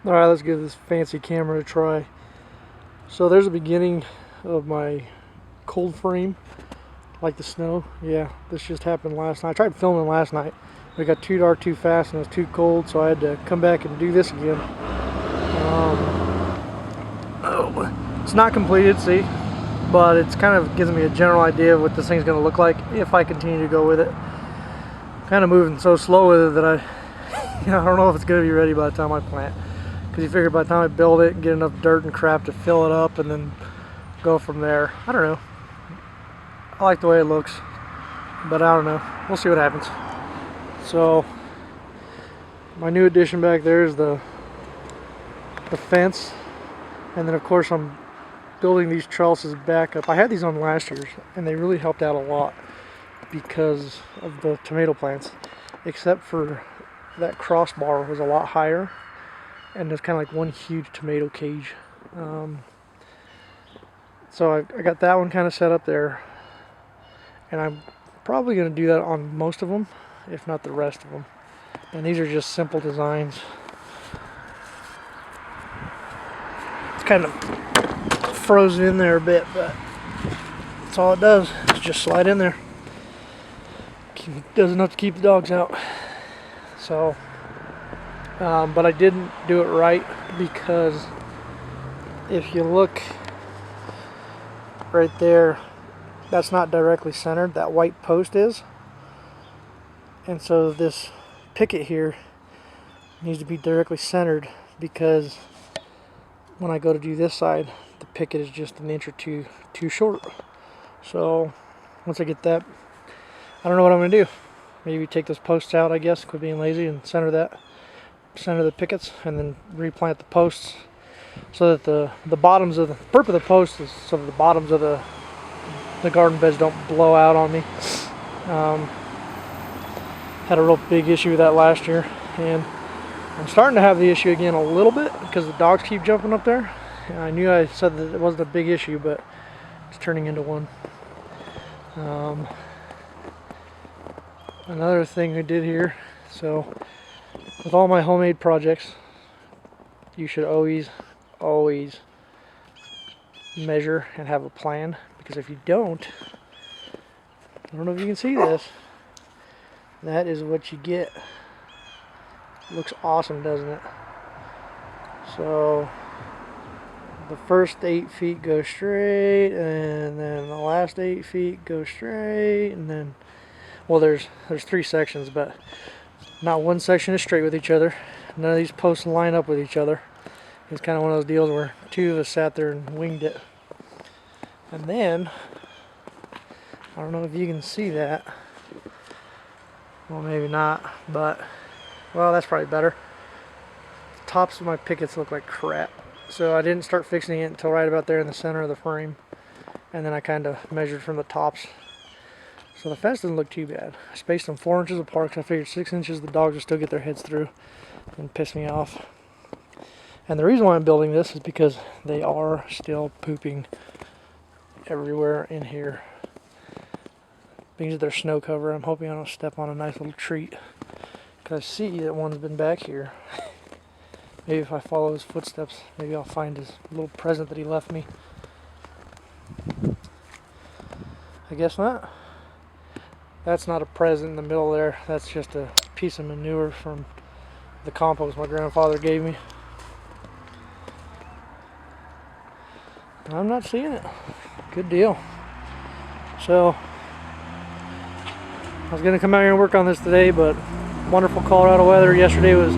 Alright, let's give this fancy camera a try. So there's the beginning of my cold frame, like the snow. Yeah, this just happened last night. I tried filming last night, but it got too dark too fast and it was too cold, so I had to come back and do this again. It's not completed, see, but it's kind of gives me a general idea of what this thing's going to look like if I continue to go with it. Kind of moving so slow with it that I don't know if it's going to be ready by the time I plant. Because you figure by the time I build it, get enough dirt and crap to fill it up and then go from there. I don't know. I like the way it looks, but I don't know. We'll see what happens. So my new addition back there is the fence, and then of course I'm building these trellises back up. I had these on last year's and they really helped out a lot because of the tomato plants, except for that crossbar was a lot higher and there's kind of like one huge tomato cage. So I got that one kind of set up there, and I'm probably going to do that on most of them, if not the rest of them. And these are just simple designs. It's kind of frozen in there a bit, but that's all it does. It's just slide in there. Does enough to keep the dogs out. So but I didn't do it right, because if you look right there, that's not directly centered. That white post is, and so this picket here needs to be directly centered, because when I go to do this side, the picket is just an inch or two too short. So once I get that, I don't know what I'm going to do. Maybe take those posts out, I guess, quit being lazy, and center the pickets, and then replant the posts so that the bottoms of the purpose of the post is so that the bottoms of the garden beds don't blow out on me. Had a real big issue with that last year, and I'm starting to have the issue again a little bit because the dogs keep jumping up there. And I knew I said that it wasn't a big issue, but it's turning into one. Another thing I did here, so with all my homemade projects, you should always measure and have a plan, because if you don't, I don't know if you can see this, that is what you get. Looks awesome, doesn't it? So the first 8 feet go straight, and then the last 8 feet go straight, and then, well, there's 3 sections, but not one section is straight with each other. None of these posts line up with each other. It's kind of one of those deals where 2 of us sat there and winged it. And then, I don't know if you can see that. Well, maybe not, but, well, that's probably better. The tops of my pickets look like crap. So I didn't start fixing it until right about there in the center of the frame. And then I kind of measured from the tops. So the fence doesn't look too bad. I spaced them 4 inches apart because I figured 6 inches the dogs would still get their heads through and piss me off. And the reason why I'm building this is because they are still pooping everywhere in here. Because of their snow cover, I'm hoping I don't step on a nice little treat, because I see that one's been back here. Maybe if I follow his footsteps, maybe I'll find his little present that he left me. I guess not. That's not a present in the middle there. That's just a piece of manure from the compost my grandfather gave me. I'm not seeing it. Good deal. So I was going to come out here and work on this today, but wonderful Colorado weather. Yesterday was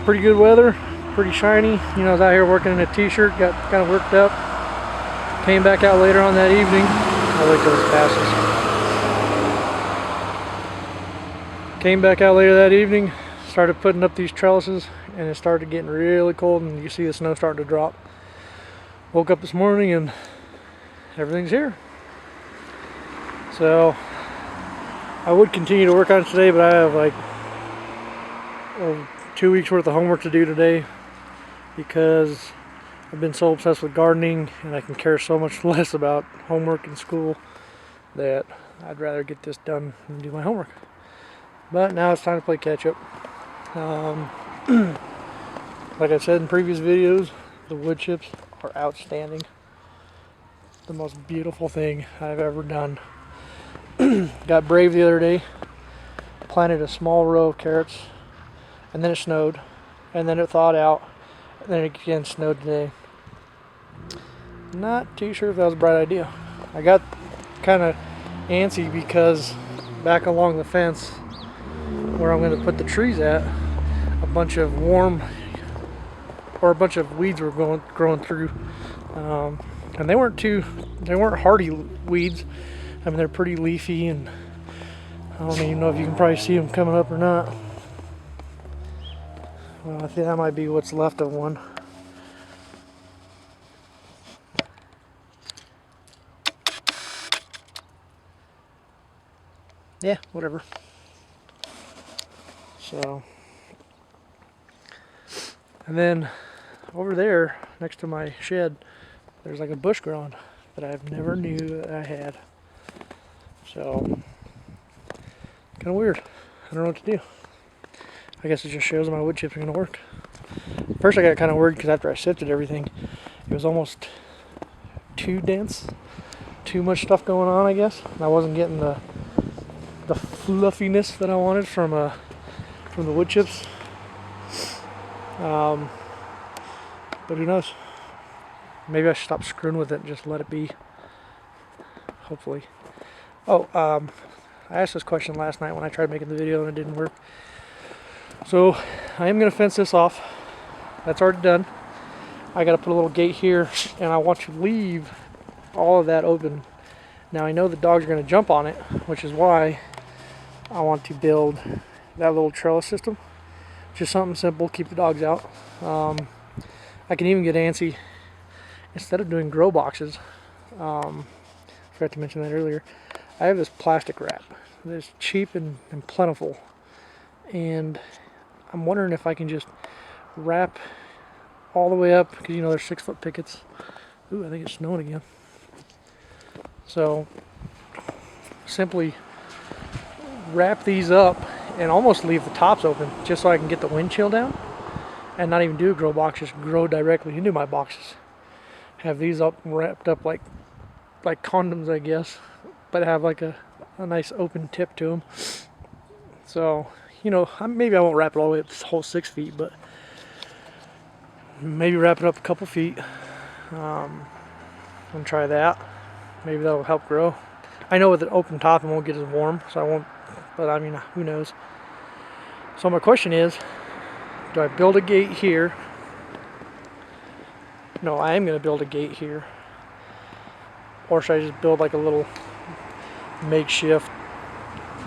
pretty good weather, pretty shiny. You know, I was out here working in a t-shirt, got kind of worked up. Came back out later on that evening. I'll wait till this passes. Came back out later that evening, started putting up these trellises, and it started getting really cold, and you see the snow starting to drop. Woke up this morning and everything's here. So I would continue to work on it today, but I have like 2 weeks worth of homework to do today, because I've been so obsessed with gardening and I can care so much less about homework in school that I'd rather get this done and do my homework. But now it's time to play catch up. Like I said in previous videos, the wood chips are outstanding. The most beautiful thing I've ever done. Got brave the other day, planted a small row of carrots, and then it snowed, and then it thawed out, and then it again snowed today. Not too sure if that was a bright idea. I got kind of antsy because back along the fence where I'm going to put the trees at, a bunch of weeds were growing through, and they weren't hardy weeds. I mean, they're pretty leafy, and I don't even know if you can probably see them coming up or not. Well, I think that might be what's left of one. Yeah, whatever. So, and then over there next to my shed, there's like a bush growing that I've never knew that I had. So, kind of weird. I don't know what to do. I guess it just shows my wood chips are going to work. First I got kind of worried because after I sifted everything, it was almost too dense. Too much stuff going on, I guess. And I wasn't getting the fluffiness that I wanted from the wood chips. But who knows? Maybe I should stop screwing with it and just let it be. Hopefully. Oh, I asked this question last night when I tried making the video and it didn't work. So I am going to fence this off. That's already done. I got to put a little gate here, and I want to leave all of that open. Now I know the dogs are going to jump on it, which is why I want to build that little trellis system. Just something simple, keep the dogs out. I can even get antsy. Instead of doing grow boxes, forgot to mention that earlier, I have this plastic wrap that's cheap and plentiful, and I'm wondering if I can just wrap all the way up, because you know there's 6-foot pickets. Ooh, I think it's snowing again. So simply wrap these up and almost leave the tops open just so I can get the wind chill down and not even do a grow box, just grow directly into my boxes. Have these up wrapped up like condoms, I guess, but have like a nice open tip to them. So, you know, maybe I won't wrap it all the way up this whole 6 feet, but maybe wrap it up a couple feet. And try that. Maybe that'll help grow. I know with an open top it won't get as warm, so I won't, but I mean, who knows. So my question is, do I build a gate here? No, I am going to build a gate here. Or should I just build like a little makeshift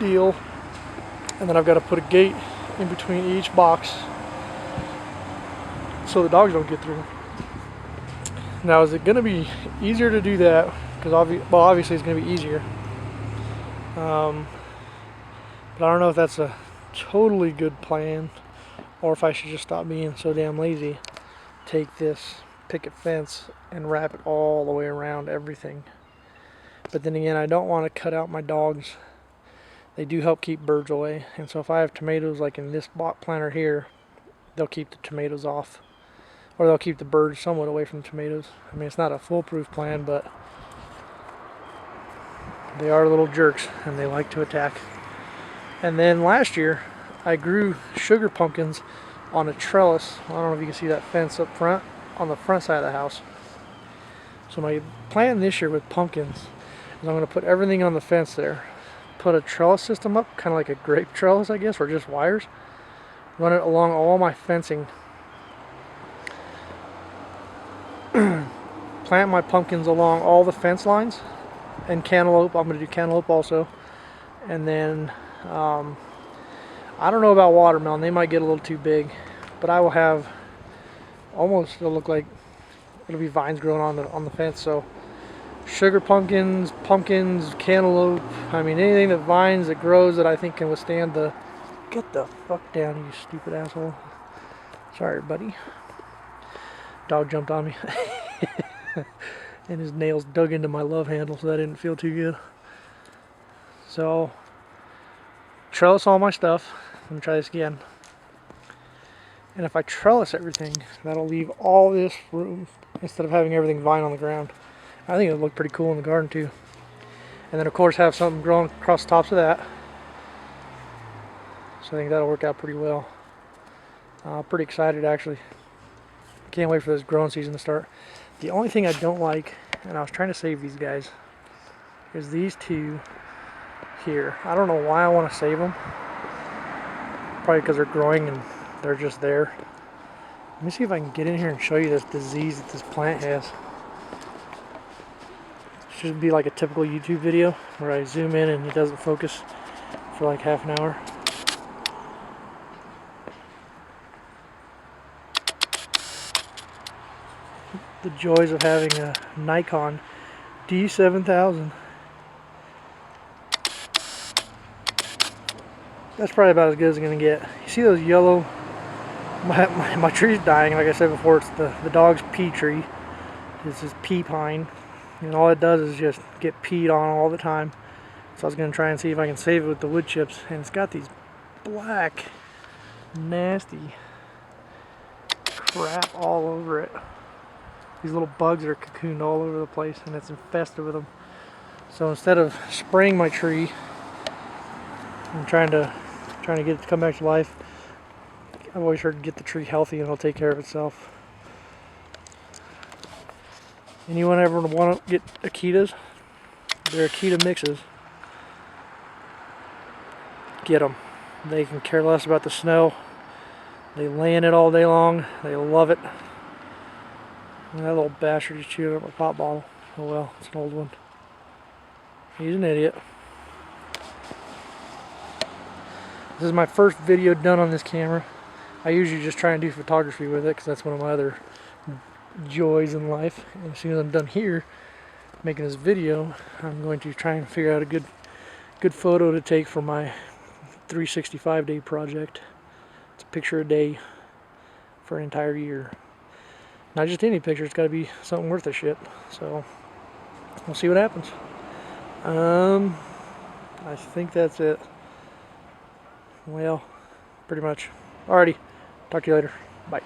deal? And then I've got to put a gate in between each box so the dogs don't get through. Now, is it going to be easier to do that? Because obviously it's going to be easier. But I don't know if that's a totally good plan, or if I should just stop being so damn lazy. Take this picket fence and wrap it all the way around everything. But then again, I don't want to cut out my dogs. They do help keep birds away, and so if I have tomatoes like in this block planter here, they'll keep the tomatoes off, or they'll keep the birds somewhat away from the tomatoes. I mean, it's not a foolproof plan, but they are little jerks and they like to attack. And then last year I grew sugar pumpkins on a trellis. I don't know if you can see that fence up front, on the front side of the house. So my plan this year with pumpkins is I'm going to put everything on the fence there, put a trellis system up, kind of like a grape trellis, I guess, or just wires, run it along all my fencing, plant my pumpkins along all the fence lines, and cantaloupe. I'm going to do cantaloupe also. And then I don't know about watermelon, they might get a little too big, but I will have almost, it'll look like it'll be vines growing on the fence. So sugar pumpkins, cantaloupe, I mean anything that vines, that grows, that I think can withstand the... Get the fuck down, you stupid asshole. Sorry, buddy. Dog jumped on me. And his nails dug into my love handle, so that didn't feel too good. So trellis all my stuff. Let me try this again. And if I trellis everything, that'll leave all this room instead of having everything vine on the ground. I think it'll look pretty cool in the garden too. And then of course have something growing across the tops of that. So I think that'll work out pretty well. Pretty excited actually. Can't wait for this growing season to start. The only thing I don't like, and I was trying to save these guys, is these two here. I don't know why I want to save them. Probably because they're growing and they're just there. Let me see if I can get in here and show you this disease that this plant has. It should be like a typical YouTube video where I zoom in and it doesn't focus for like half an hour. The joys of having a Nikon D7000. That's probably about as good as it's going to get. You see those yellow... My tree's dying, like I said before. It's the dog's pea tree. It's this pea pine. And all it does is just get peed on all the time. So I was going to try and see if I can save it with the wood chips. And it's got these black, nasty crap all over it. These little bugs are cocooned all over the place and it's infested with them. So instead of spraying my tree and trying to get it to come back to life, I've always heard get the tree healthy and it'll take care of itself. Anyone ever want to get Akitas? They're Akita mixes. Get them. They can care less about the snow. They lay in it all day long. They love it. And that little bastard just chewed up a pop bottle. Oh well, it's an old one. He's an idiot. This is my first video done on this camera. I usually just try and do photography with it because that's one of my other joys in life. And as soon as I'm done here making this video, I'm going to try and figure out a good photo to take for my 365-day project. It's a picture a day for an entire year. Not just any picture, it's got to be something worth a shit. So we'll see what happens. I think that's it. Well, pretty much. Alrighty, talk to you later. Bye.